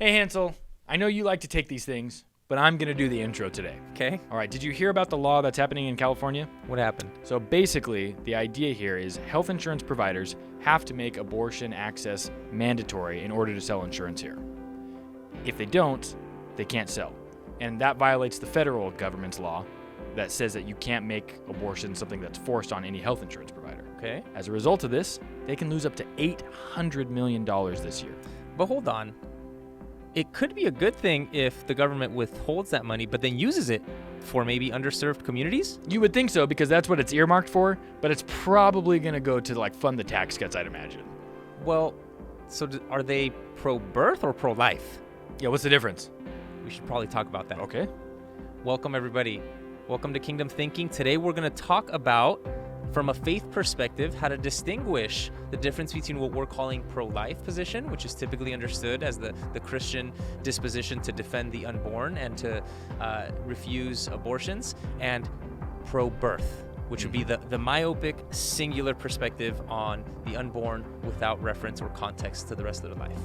Hey, Hansel, I know you like to take these things, but I'm going to do the intro today. Okay. All right, did you hear about the law that's happening in California? What happened? So basically, the idea here is health insurance providers have to make abortion access mandatory in order to sell insurance here. If they don't, they can't sell. And that violates the federal government's law that says that you can't make abortion something that's forced on any health insurance provider. Okay. As a result of this, they can lose up to $800 million this year. But hold on. It could be a good thing if the government withholds that money, but then uses it for maybe underserved communities? You would think so, because that's what it's earmarked for, but it's probably going to go to fund the tax cuts, I'd imagine. Well, so are they pro-birth or pro-life? Yeah, what's the difference? We should probably talk about that. Okay. Welcome, everybody. Welcome to Kingdom Thinking. Today we're going to talk about, from a faith perspective, how to distinguish the difference between what we're calling pro-life position, which is typically understood as the Christian disposition to defend the unborn and to refuse abortions, and pro-birth, which would be the myopic, singular perspective on the unborn without reference or context to the rest of their life.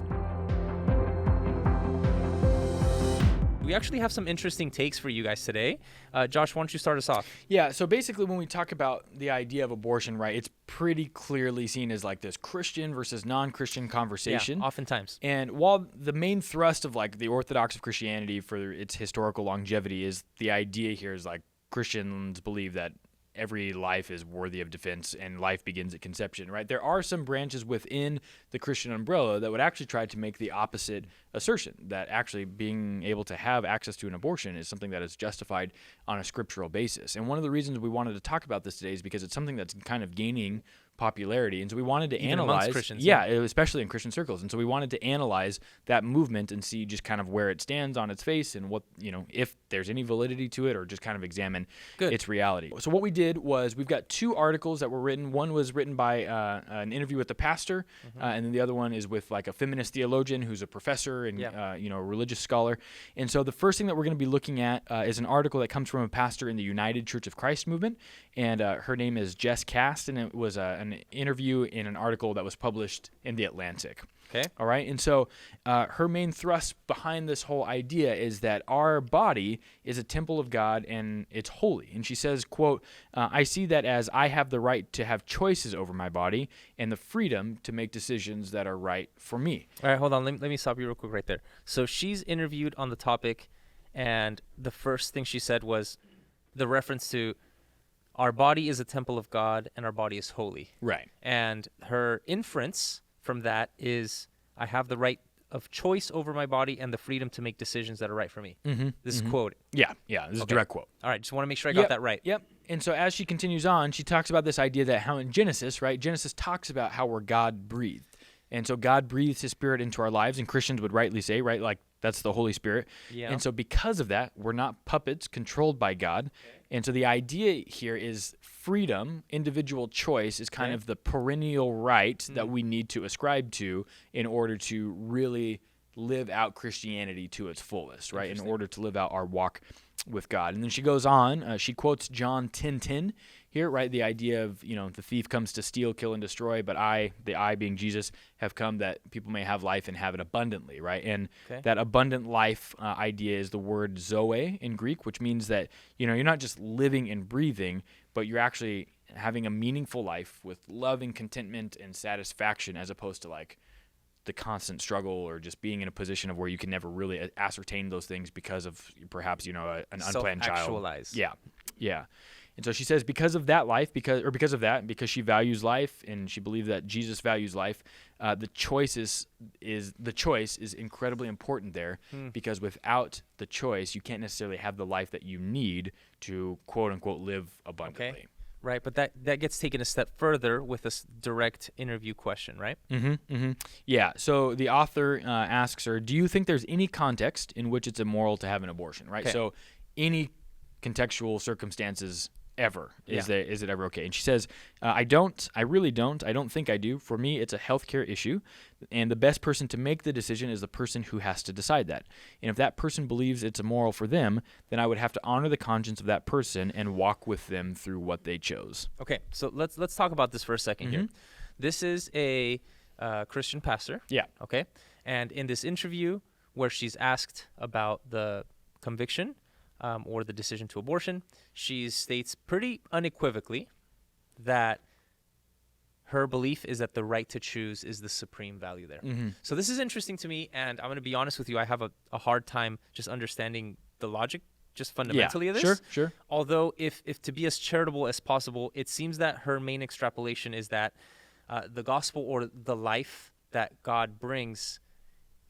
We actually have some interesting takes for you guys today. Josh, why don't you start us off? Yeah, so basically when we talk about the idea of abortion, right, it's pretty clearly seen as this Christian versus non-Christian conversation. Yeah, oftentimes. And while the main thrust of the orthodox of Christianity for its historical longevity is the idea here is Christians believe that every life is worthy of defense and life begins at conception, right? There are some branches within the Christian umbrella that would actually try to make the opposite assertion, that actually being able to have access to an abortion is something that is justified on a scriptural basis. And one of the reasons we wanted to talk about this today is because it's something that's kind of gaining popularity, and so we wanted to analyze Christians, especially in Christian circles, and so we wanted to analyze that movement and see just kind of where it stands on its face and what, if there's any validity to it, or just kind of examine its reality. So what we did was we've got two articles that were written. One was written by an interview with the pastor, and then the other one is with a feminist theologian who's a professor and a religious scholar. And so the first thing that we're going to be looking at is an article that comes from a pastor in the United Church of Christ movement, and her name is Kast, and it was an interview in an article that was published in The Atlantic. Okay. All right. And so her main thrust behind this whole idea is that our body is a temple of God and it's holy. And she says, quote, I see that as I have the right to have choices over my body and the freedom to make decisions that are right for me. All right, hold on. Let me stop you real quick right there. So she's interviewed on the topic, and the first thing she said was the reference to our body is a temple of God and our body is holy. Right. And her inference from that is I have the right of choice over my body and the freedom to make decisions that are right for me. This is quote. Yeah. This is a direct quote. All right, just want to make sure I got that right. Yep. And so as she continues on, she talks about this idea that how in Genesis, right, Genesis talks about how we're God breathed. And so God breathes his spirit into our lives, and Christians would rightly say, right, that's the Holy Spirit. Yeah. And so because of that, we're not puppets controlled by God. Okay. And so the idea here is freedom, individual choice is kind of the perennial right that we need to ascribe to in order to really live out Christianity to its fullest, right, in order to live out our walk with God. And then she goes on, she quotes John 10:10 here, right, the idea of, the thief comes to steal, kill, and destroy, but I, the I being Jesus, have come that people may have life and have it abundantly, right? And that abundant life idea is the word zoe in Greek, which means that, you're not just living and breathing, but you're actually having a meaningful life with love and contentment and satisfaction, as opposed to the constant struggle or just being in a position of where you can never really ascertain those things because of perhaps, an unplanned child. Self-actualize. Yeah. And so she says because of that life, because she values life and she believes that Jesus values life, the choice is incredibly important there, because without the choice, you can't necessarily have the life that you need to quote unquote live abundantly. Okay. Right, but that gets taken a step further with this direct interview question, right? Yeah, so the author asks her, do you think there's any context in which it's immoral to have an abortion, right? Okay. So any contextual circumstances ever, is it ever okay? And she says, I really don't. I don't think I do. For me, it's a healthcare issue, and the best person to make the decision is the person who has to decide that. And if that person believes it's immoral for them, then I would have to honor the conscience of that person and walk with them through what they chose. Okay, so let's talk about this for a second here. This is a Christian pastor. Yeah. Okay, and in this interview, where she's asked about the conviction or the decision to abortion. She states pretty unequivocally that her belief is that the right to choose is the supreme value there. So this is interesting to me, and I'm going to be honest with you. I have a hard time just understanding the logic just fundamentally of this. Sure. Although if to be as charitable as possible, it seems that her main extrapolation is that the gospel or the life that God brings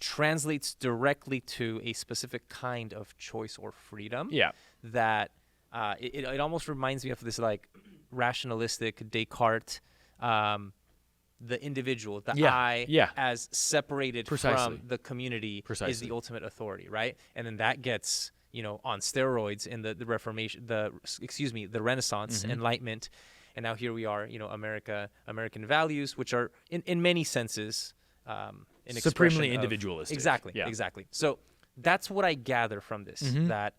translates directly to a specific kind of choice or freedom. Yeah. That it almost reminds me of this like rationalistic Descartes, the individual, the I, as separated from the community is the ultimate authority, right? And then that gets, on steroids in the Reformation, the Renaissance, Enlightenment, and now here we are, American values, which are in many senses supremely individualistic. Exactly. So that's what I gather from this, that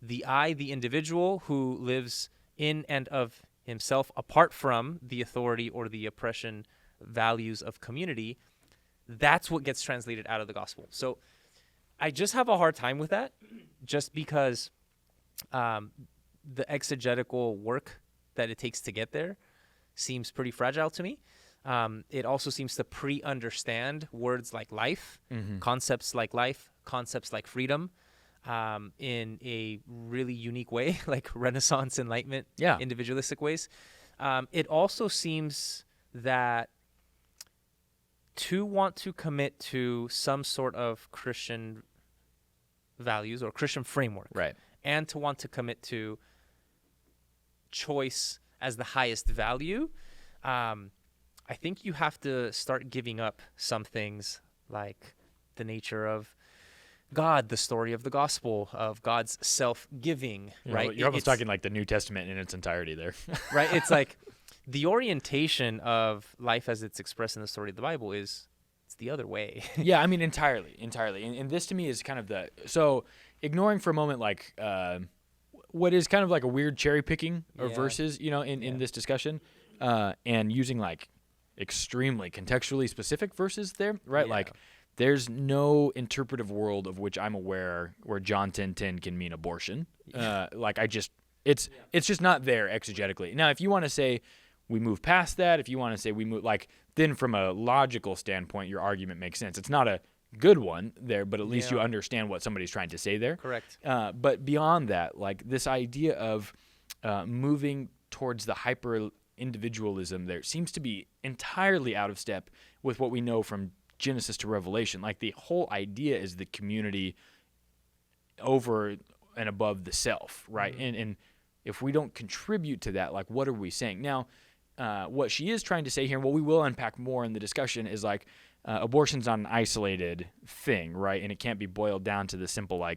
the I, the individual who lives in and of himself apart from the authority or the oppression values of community, that's what gets translated out of the gospel. So I just have a hard time with that, just because the exegetical work that it takes to get there seems pretty fragile to me. It also seems to pre-understand words like life, concepts like life, concepts like freedom, in a really unique way, like Renaissance, Enlightenment, individualistic ways. It also seems that to want to commit to some sort of Christian values or Christian framework, right, and to want to commit to choice as the highest value, I think you have to start giving up some things like the nature of God, the story of the gospel, of God's self-giving, right? You're almost talking like the New Testament in its entirety there. Right? It's like the orientation of life as it's expressed in the story of the Bible it's the other way. Yeah, I mean, entirely. And this to me is kind of so ignoring for a moment like what is kind of like a weird cherry picking of verses, in this discussion, and using like extremely contextually specific verses there, right? Yeah. Like there's no interpretive world of which I'm aware where John 10:10 can mean abortion. It's just not there exegetically. Now, if you want to say we move past that, if you want to say we move, then from a logical standpoint, your argument makes sense. It's not a good one there, but at least you understand what somebody's trying to say there. Correct. But beyond that, this idea of moving towards the hyper individualism there seems to be entirely out of step with what we know from Genesis to Revelation. Like the whole idea is the community over and above the self, right? And if we don't contribute to that, what are we saying? Now, what she is trying to say here, and what we will unpack more in the discussion, is abortion's not an isolated thing, right? And it can't be boiled down to the simple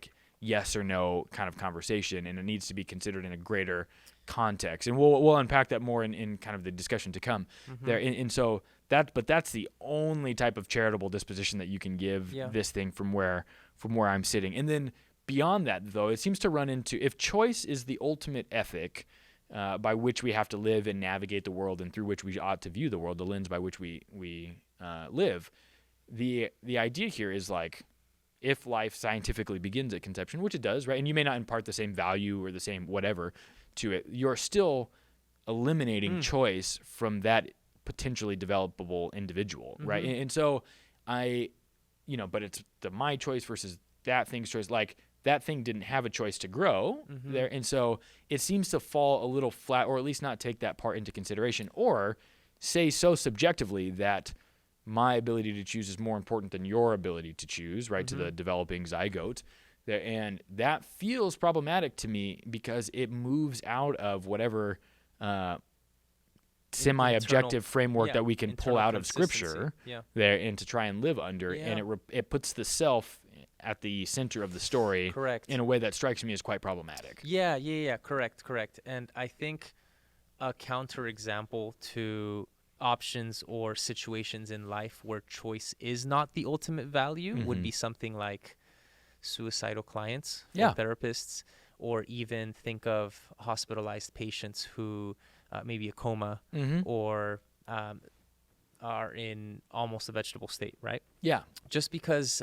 yes or no kind of conversation, and it needs to be considered in a greater context. And we'll unpack that more in kind of the discussion to come there. And so that's the only type of charitable disposition that you can give this thing from where I'm sitting. And then beyond that, though, it seems to run into, if choice is the ultimate ethic by which we have to live and navigate the world, and through which we ought to view the world, the lens by which we live, the idea here is if life scientifically begins at conception, which it does, right? And you may not impart the same value or the same whatever to it, you're still eliminating choice from that potentially developable individual, right? And so but it's my choice versus that thing's choice. That thing didn't have a choice to grow there. And so it seems to fall a little flat, or at least not take that part into consideration, or say so subjectively that my ability to choose is more important than your ability to choose, right, to the developing zygote. And that feels problematic to me because it moves out of whatever semi-objective framework that we can pull out of Scripture there and to try and live under. And it puts the self at the center of the story in a way that strikes me as quite problematic. Yeah. Correct. And I think a counterexample to options or situations in life where choice is not the ultimate value would be something like suicidal clients for therapists, or even think of hospitalized patients who maybe a coma or are in almost a vegetable state, right? Yeah. Just because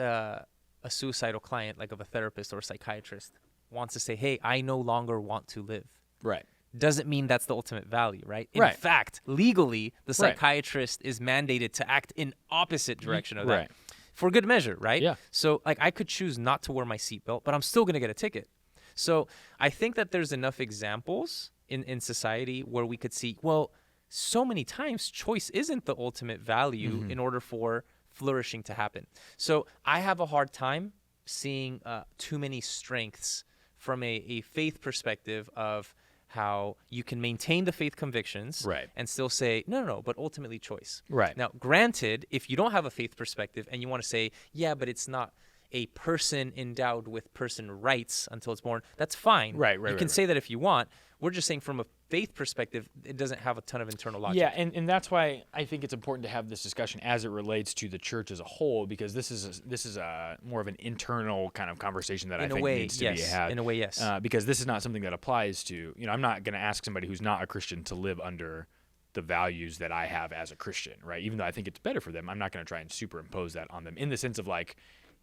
a suicidal client, like of a therapist or a psychiatrist, wants to say, hey, I no longer want to live. Right. Doesn't mean that's the ultimate value, right? In Right. fact, legally, the Right. psychiatrist is mandated to act in opposite direction of that. Right. For good measure, right? Yeah. So, like, I could choose not to wear my seatbelt, but I'm still going to get a ticket. So I think that there's enough examples in society where we could see, well, so many times choice isn't the ultimate value in order for flourishing to happen. So I have a hard time seeing too many strengths from a faith perspective of how you can maintain the faith convictions Right. and still say, no, but ultimately choice. Right. Now, granted, if you don't have a faith perspective and you want to say, yeah, but it's not a person endowed with person rights until it's born, that's fine. Right. You can say that if you want. We're just saying from a faith perspective, it doesn't have a ton of internal logic. Yeah, and that's why I think it's important to have this discussion as it relates to the church as a whole, because this is a more of an internal kind of conversation that I think needs to be had. In a way, yes. Because this is not something that applies to, I'm not going to ask somebody who's not a Christian to live under the values that I have as a Christian, right? Even though I think it's better for them, I'm not going to try and superimpose that on them in the sense of like,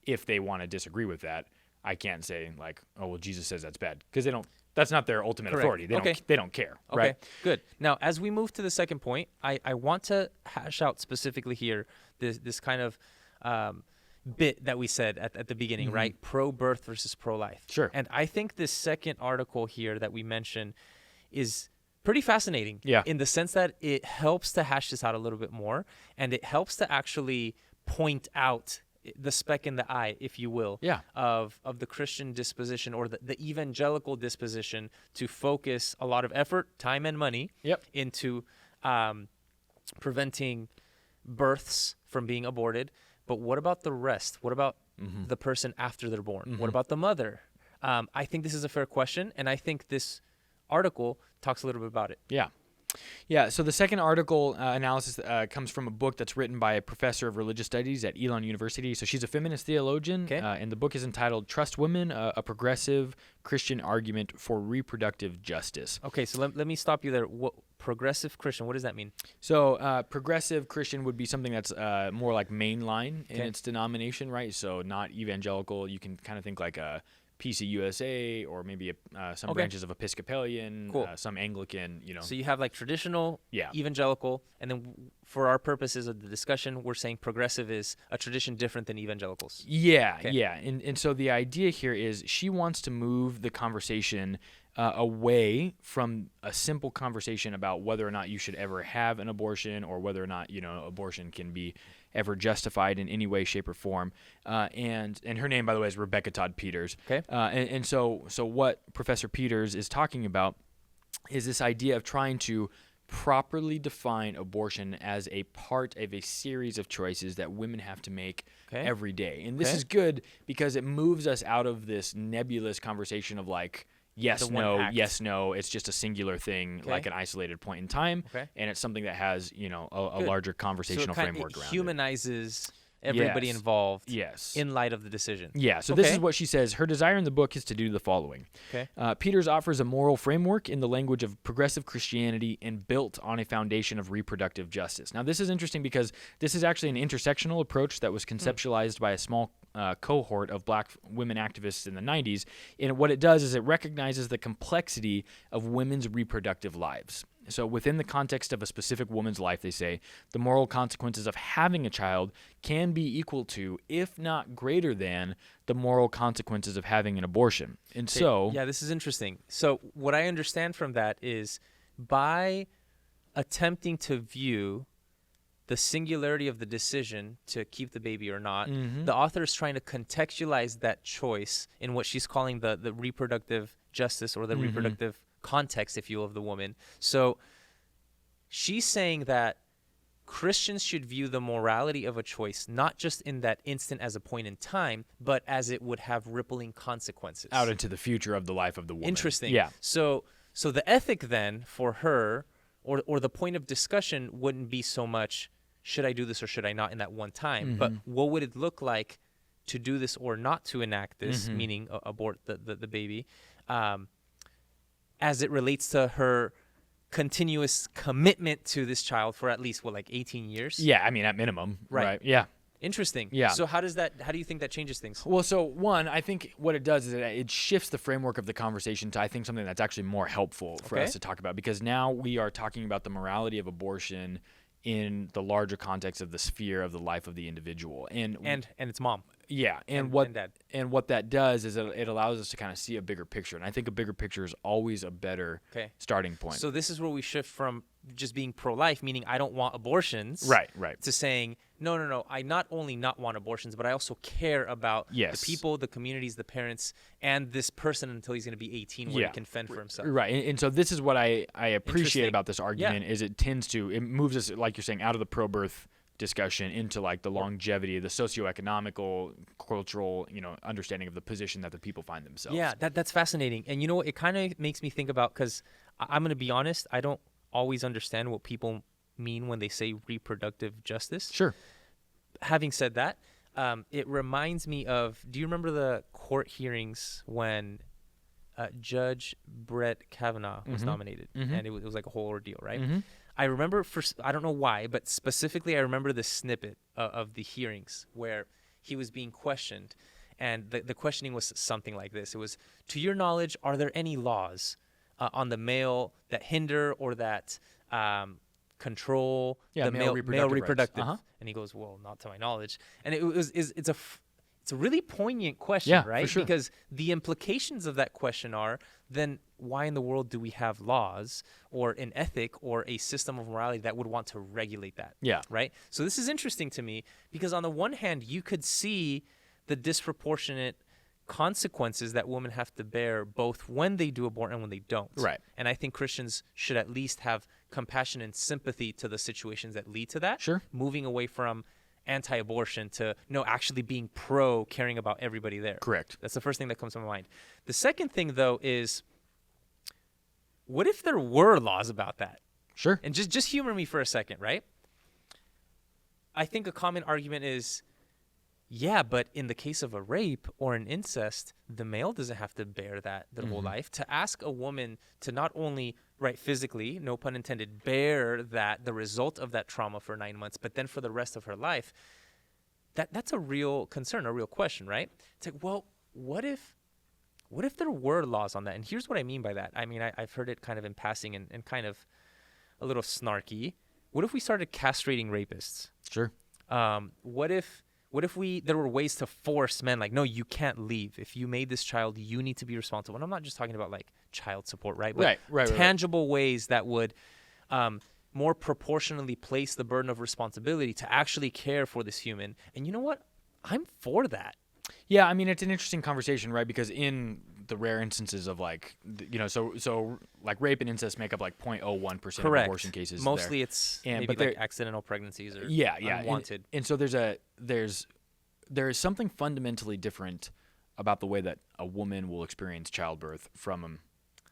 if they want to disagree with that, I can't say like, oh, well, Jesus says that's bad, because that's not their ultimate Correct. authority. They don't care, Okay, right? good. Now, as we move to the second point, I want to hash out specifically here this kind of bit that we said at the beginning, right? Pro-birth versus pro-life. Sure. And I think this second article here that we mentioned is pretty fascinating. Yeah. In the sense that it helps to hash this out a little bit more, and it helps to actually point out the speck in the eye, if you will, Yeah. of the Christian disposition or the evangelical disposition to focus a lot of effort, time, and money Yep. into preventing births from being aborted. But what about the rest? What about the person after they're born? What about the mother? I think this is a fair question, and I think this article talks a little bit about it. Yeah. Yeah, so the second article analysis comes from a book that's written by a professor of religious studies at Elon University. So she's a feminist theologian, and the book is entitled Trust Women, a Progressive Christian Argument for Reproductive Justice. Okay, so let me stop you there. What, progressive Christian, what does that mean? So progressive Christian would be something that's more like mainline in its denomination, right? So not evangelical. You can kind of think like a PCUSA or maybe some branches of Episcopalian, some Anglican, So you have like traditional, evangelical, and then for our purposes of the discussion, we're saying progressive is a tradition different than evangelicals. Yeah. And so the idea here is she wants to move the conversation away from a simple conversation about whether or not you should ever have an abortion or whether or not, abortion can be ever justified in any way, shape, or form. And her name, by the way, is Rebecca Todd Peters. Okay. And so what Professor Peters is talking about is this idea of trying to properly define abortion as a part of a series of choices that women have to make every day. And this is good because it moves us out of this nebulous conversation of like, yes, no, it's just a singular thing, like an isolated point in time, and it's something that has, a larger conversational framework around it. It humanizes everybody involved in light of the decision. Yeah, so this is what she says. Her desire in the book is to do the following. Peters offers a moral framework in the language of progressive Christianity and built on a foundation of reproductive justice. Now, this is interesting because this is actually an intersectional approach that was conceptualized by a small cohort of black women activists in the 90s. And what it does is it recognizes the complexity of women's reproductive lives. So within the context of a specific woman's life, they say, the moral consequences of having a child can be equal to, if not greater than, the moral consequences of having an abortion. And so... Yeah, this is interesting. So what I understand from that is by attempting to view the singularity of the decision to keep the baby or not, the author is trying to contextualize that choice in what she's calling the reproductive justice or the reproductive context, if you will, of the woman. So she's saying that Christians should view the morality of a choice not just in that instant as a point in time, but as it would have rippling consequences out into the future of the life of the woman. Interesting. Yeah. So the ethic then for her, or the point of discussion wouldn't be so much, should I do this or should I not in that one time, but what would it look like to do this or not to enact this, meaning abort the baby, as it relates to her continuous commitment to this child for at least, 18 years? Yeah, I mean, at minimum. Right. Yeah. Interesting. Yeah. So how do you think that changes things? Well, so one, I think what it does is it shifts the framework of the conversation to, I think, something that's actually more helpful for us to talk about, because now we are talking about the morality of abortion in the larger context of the sphere of the life of the individual. And its mom. Yeah, and dad. And what that does is it allows us to kind of see a bigger picture, and I think a bigger picture is always a better starting point. So this is where we shift from just being pro-life, meaning I don't want abortions, right, to saying no, I not only not want abortions, but I also care about the people, the communities, the parents, and this person until he's going to be 18, where he can fend for himself. Right, and so this is what I appreciate about this argument is it moves us, like you're saying, out of the pro-birth discussion into like the longevity, the socioeconomical, cultural, understanding of the position that the people find themselves. Yeah, that's fascinating. And you know what? It kind of makes me think about, because I'm going to be honest, I don't always understand what people mean when they say reproductive justice. Sure. Having said that, it reminds me of, do you remember the court hearings when Judge Brett Kavanaugh was nominated? And it was like a whole ordeal, right? I remember, I don't know why, but specifically I remember the snippet of the hearings where he was being questioned. And the questioning was something like this. It was, to your knowledge, are there any laws on the male that hinder or that control the male reproductive? And he goes, well, not to my knowledge. And it's a really poignant question, right? For sure. Because the implications of that question are, then why in the world do we have laws or an ethic or a system of morality that would want to regulate that? Yeah. Right? So this is interesting to me, because on the one hand, you could see the disproportionate consequences that women have to bear both when they do abort and when they don't. Right. And I think Christians should at least have compassion and sympathy to the situations that lead to that. Sure. Moving away from anti-abortion to actually being pro, caring about everybody there. Correct. That's the first thing that comes to my mind. The second thing, though, is what if there were laws about that? Sure. And just humor me for a second, right? I think a common argument is, yeah, but in the case of a rape or an incest, the male doesn't have to bear that their whole life. To ask a woman to not only, physically, no pun intended, bear the result of that trauma for 9 months, but then for the rest of her life, that's a real concern, a real question, right? It's like, well, what if there were laws on that? And here's what I mean by that. I mean, I've heard it kind of in passing and kind of a little snarky. What if we started castrating rapists? Sure. What if there were ways to force men, like, no, you can't leave. If you made this child, you need to be responsible. And I'm not just talking about like child support, right? But tangible ways that would more proportionally place the burden of responsibility to actually care for this human. And you know what? I'm for that. Yeah, I mean, it's an interesting conversation, right? Because in the rare instances of like, so like rape and incest make up like 0.01% of abortion cases. Mostly it's maybe like accidental pregnancies or unwanted. And so there is something fundamentally different about the way that a woman will experience childbirth from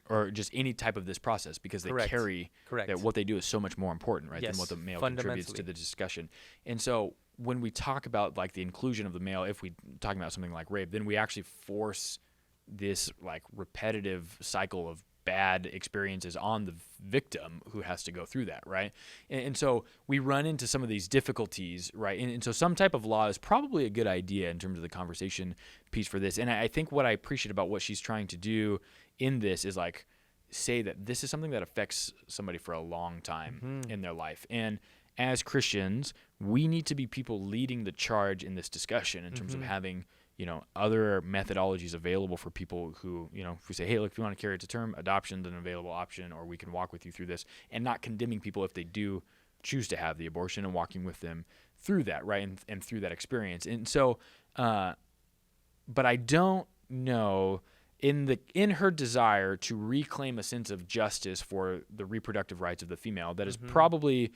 or just any type of this process, because they carry that what they do is so much more important, right, than what the male contributes to the discussion. And so when we talk about like the inclusion of the male, if we talking about something like rape, then we actually force this like repetitive cycle of bad experiences on the victim who has to go through that, right? And so we run into some of these difficulties, right? And so some type of law is probably a good idea in terms of the conversation piece for this. And I think what I appreciate about what she's trying to do in this is like say that this is something that affects somebody for a long time in their life. And as Christians, we need to be people leading the charge in this discussion in terms of having, other methodologies available for people who, if we say, hey, look, if you want to carry it to term, adoption's an available option, or we can walk with you through this, and not condemning people if they do choose to have the abortion, and walking with them through that, right, and through that experience. And so, but I don't know, in her desire to reclaim a sense of justice for the reproductive rights of the female, that is probably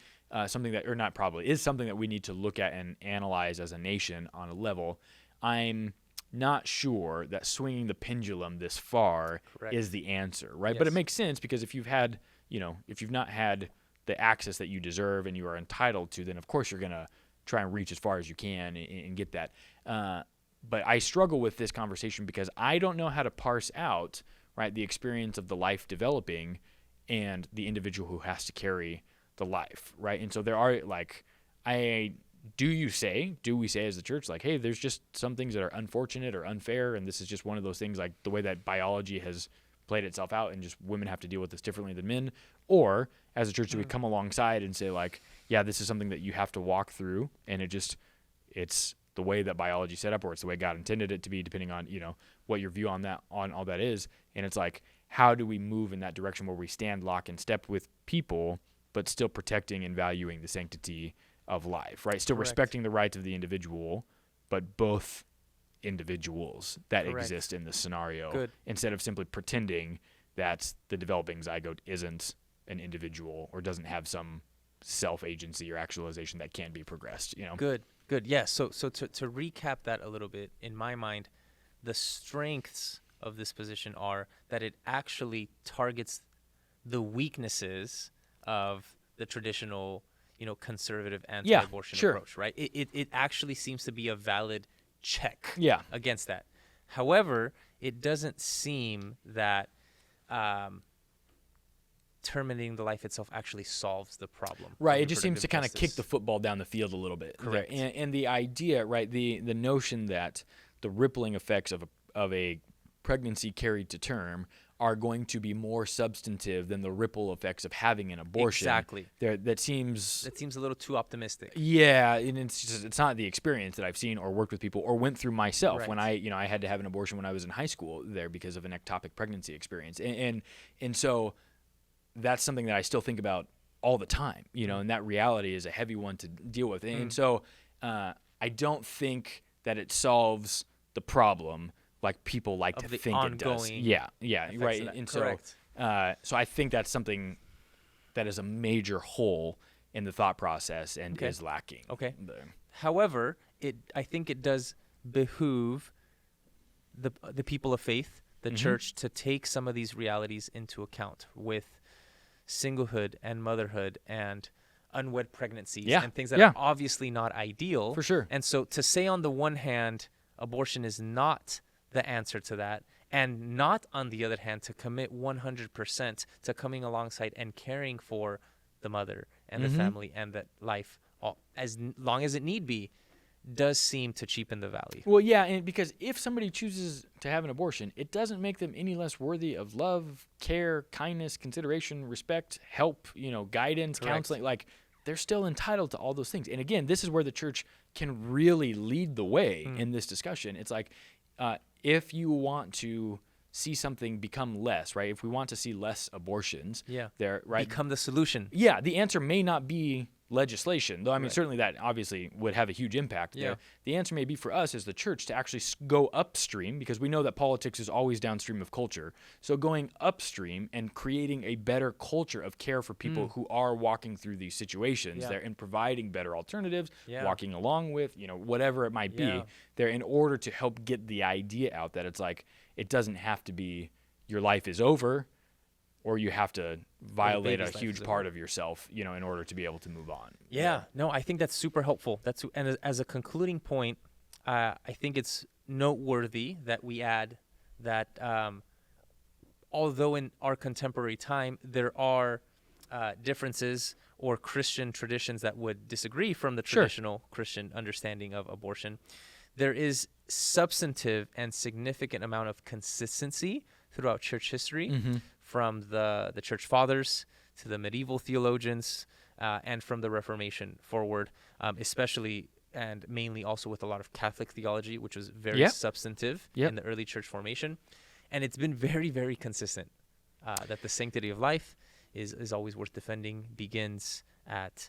something that, or not probably, is something that we need to look at and analyze as a nation on a level. I'm not sure that swinging the pendulum this far is the answer, right? Yes. But it makes sense, because if you've had, if you've not had the access that you deserve and you are entitled to, then of course you're going to try and reach as far as you can and get that. But I struggle with this conversation because I don't know how to parse out, right, the experience of the life developing and the individual who has to carry the life, right? And so there are, like, I do we say as the church, like, hey, there's just some things that are unfortunate or unfair, and this is just one of those things, like the way that biology has played itself out, and just women have to deal with this differently than men? Or as a church, do we come alongside and say, like, yeah, this is something that you have to walk through, and it's the way that biology set up, or it's the way God intended it to be, depending on, what your view on all that is. And it's like, how do we move in that direction where we stand lock and step with people, but still protecting and valuing the sanctity of life, right? Still respecting the rights of the individual, but both individuals that exist in the scenario, instead of simply pretending that the developing zygote isn't an individual or doesn't have some self-agency or actualization that can be progressed, Good. Yeah. So to recap that a little bit, in my mind, the strengths of this position are that it actually targets the weaknesses of the traditional, conservative anti-abortion approach, right? It actually seems to be a valid check against that. However, it doesn't seem that terminating the life itself actually solves the problem. Right. It just seems to kind of kick the football down the field a little bit. Correct. And the idea, right, the notion that the rippling effects of a pregnancy carried to term are going to be more substantive than the ripple effects of having an abortion. Exactly. That seems a little too optimistic. Yeah, and it's not the experience that I've seen or worked with people or went through myself when I had to have an abortion when I was in high school there because of an ectopic pregnancy experience. And so that's something that I still think about all the time, and that reality is a heavy one to deal with. And so I don't think that it solves the problem like people like to think it does. Yeah, right. And so I think that's something that is a major hole in the thought process and is lacking. Okay. However, I think it does behoove the people of faith, the church, to take some of these realities into account with singlehood and motherhood and unwed pregnancies and things that are obviously not ideal. For sure. And so to say on the one hand, abortion is not the answer to that, and not on the other hand to commit 100% to coming alongside and caring for the mother and the family and that life as long as it need be, does seem to cheapen the value. Well, yeah, and because if somebody chooses to have an abortion, it doesn't make them any less worthy of love, care, kindness, consideration, respect, help, guidance, counseling. Like, they're still entitled to all those things. And again, this is where the church can really lead the way in this discussion. It's like, if you want to see something become less, right? If we want to see less abortions, become the solution. Yeah, the answer may not be legislation, though. I mean, certainly that obviously would have a huge impact there. The answer may be for us as the church to actually go upstream, because we know that politics is always downstream of culture. So going upstream and creating a better culture of care for people who are walking through these situations there, and providing better alternatives, walking along with, whatever it might be there, in order to help get the idea out that it's like, it doesn't have to be your life is over, or you have to violate a huge part of yourself, in order to be able to move on. No, I think that's super helpful. And as a concluding point, I think it's noteworthy that we add that although in our contemporary time there are differences or Christian traditions that would disagree from the traditional Christian understanding of abortion, there is substantive and significant amount of consistency throughout church history, from the church fathers to the medieval theologians, and from the Reformation forward, especially and mainly also with a lot of Catholic theology, which was very substantive in the early church formation. And it's been very, very consistent that the sanctity of life is always worth defending, begins at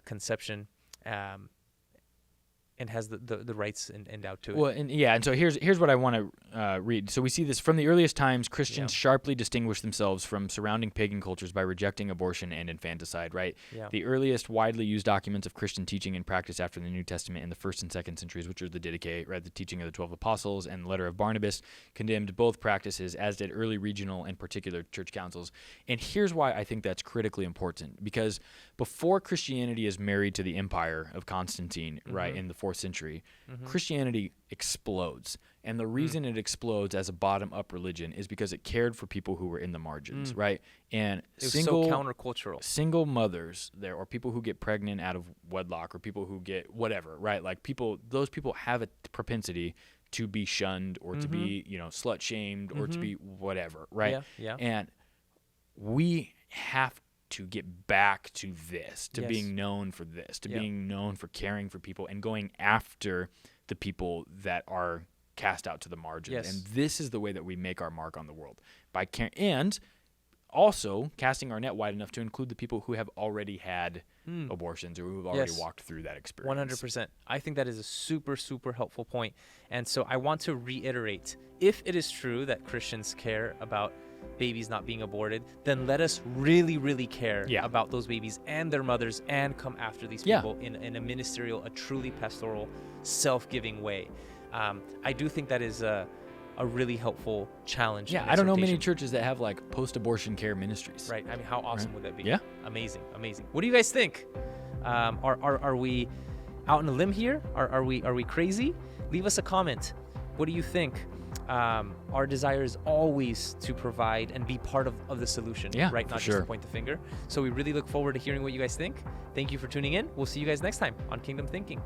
conception, and has the rights endowed to it. Well, and so here's what I want to read. So we see this from the earliest times. Christians sharply distinguished themselves from surrounding pagan cultures by rejecting abortion and infanticide. Right. Yeah. The earliest widely used documents of Christian teaching and practice after the New Testament in the 1st and 2nd centuries, which are the Didache, right, the teaching of the 12 apostles, and the letter of Barnabas, condemned both practices, as did early regional and particular church councils. And here's why I think that's critically important, because before Christianity is married to the empire of Constantine, right, in the 4th century, Christianity explodes. And the reason it explodes as a bottom-up religion is because it cared for people who were in the margins, right? And It was so countercultural. single mothers there, or people who get pregnant out of wedlock, or people who get whatever, right? Like those people have a propensity to be shunned, or to be, slut shamed, or to be whatever, right? Yeah. And we have to get back to this, to being known for this, to being known for caring for people and going after the people that are cast out to the margins. Yes. And this is the way that we make our mark on the world, by caring, and also casting our net wide enough to include the people who have already had abortions, or who have already walked through that experience. 100%. I think that is a super, super helpful point. And so I want to reiterate, if it is true that Christians care about babies not being aborted, then let us really, really care about those babies and their mothers, and come after these people in a ministerial, a truly pastoral, self-giving way. I do think that is a really helpful challenge. Yeah, I don't know many churches that have like post-abortion care ministries. Right. I mean, how awesome would that be? Yeah. Amazing. What do you guys think? Are we out on a limb here? Are we crazy? Leave us a comment. What do you think? Our desire is always to provide and be part of the solution, right? Not just to point the finger. So we really look forward to hearing what you guys think. Thank you for tuning in. We'll see you guys next time on Kingdom Thinking.